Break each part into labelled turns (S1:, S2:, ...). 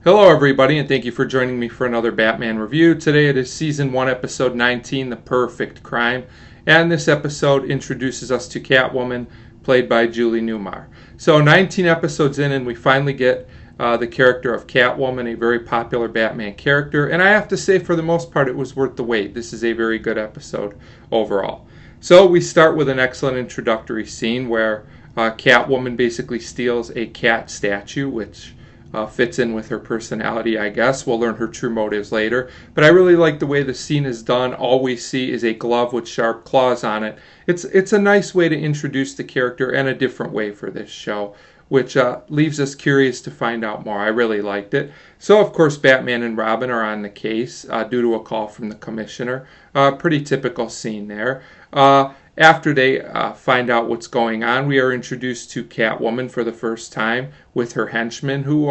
S1: Hello, everybody, and thank you for joining me for another Batman review. Today it is Season 1, Episode 19, The Perfect Crime, and this episode introduces us to Catwoman, played by Julie Newmar. So 19 episodes in, and we finally get the character of Catwoman, a very popular Batman character, and I have to say, for the most part, it was worth the wait. This is a very good episode overall. So we start with an excellent introductory scene where Catwoman basically steals a cat statue, which fits in with her personality, I guess. We'll learn her true motives later. But I really like the way the scene is done. All we see is a glove with sharp claws on it. It's a nice way to introduce the character and a different way for this show, which leaves us curious to find out more. I really liked it. So, of course, Batman and Robin are on the case due to a call from the commissioner. Pretty typical scene there. After they find out what's going on, we are introduced to Catwoman for the first time with her henchmen, who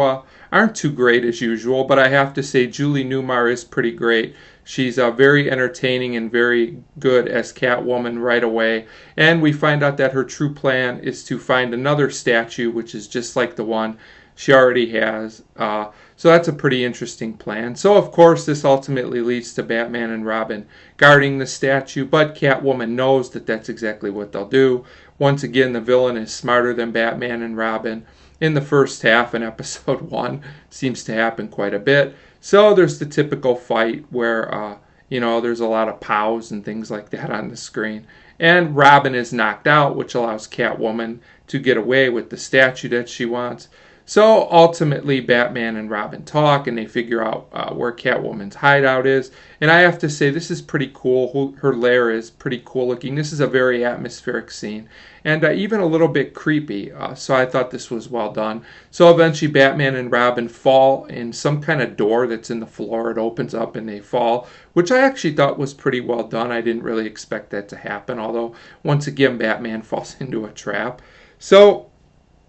S1: aren't too great as usual, but I have to say Julie Newmar is pretty great. She's very entertaining and very good as Catwoman right away. And we find out that her true plan is to find another statue, which is just like the one she already has. So that's a pretty interesting plan. So, of course, this ultimately leads to Batman and Robin guarding the statue, but Catwoman knows that that's exactly what they'll do. Once again, the villain is smarter than Batman and Robin. In the first half, in episode 1, seems to happen quite a bit. So there's the typical fight where, there's a lot of pows and things like that on the screen. And Robin is knocked out, which allows Catwoman to get away with the statue that she wants. So ultimately, Batman and Robin talk, and they figure out where Catwoman's hideout is. And I have to say, this is pretty cool. Her lair is pretty cool looking. This is a very atmospheric scene, and even a little bit creepy. So I thought this was well done. So eventually, Batman and Robin fall in some kind of door that's in the floor. It opens up, and they fall, which I actually thought was pretty well done. I didn't really expect that to happen, although once again, Batman falls into a trap. So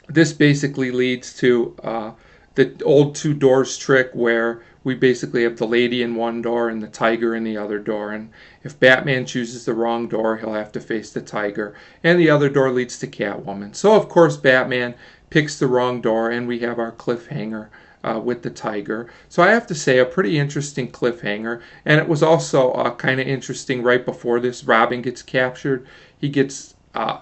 S1: this basically leads to the old two doors trick where we basically have the lady in one door and the tiger in the other door. And if Batman chooses the wrong door, he'll have to face the tiger. And the other door leads to Catwoman. So, of course, Batman picks the wrong door, and we have our cliffhanger with the tiger. So I have to say, a pretty interesting cliffhanger. And it was also kind of interesting right before this. Robin gets captured. He gets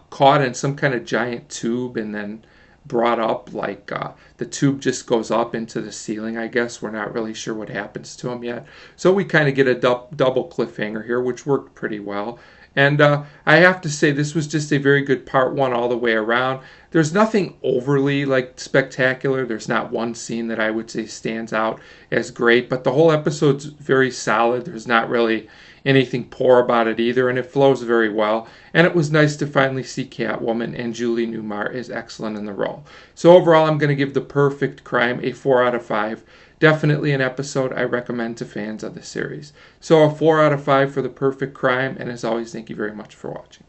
S1: caught in some kind of giant tube and then brought up, like the tube just goes up into the ceiling, I guess. We're not really sure what happens to him yet. So we kind of get a double cliffhanger here, which worked pretty well. And I have to say, this was just a very good part one all the way around. There's nothing overly spectacular. There's not one scene that I would say stands out as great, but the whole episode's very solid. There's not really anything poor about it either, and it flows very well. And it was nice to finally see Catwoman, and Julie Newmar is excellent in the role. So overall, I'm going to give The Perfect Crime a 4 out of 5. Definitely an episode I recommend to fans of the series. So a 4 out of 5 for The Perfect Crime, and as always, thank you very much for watching.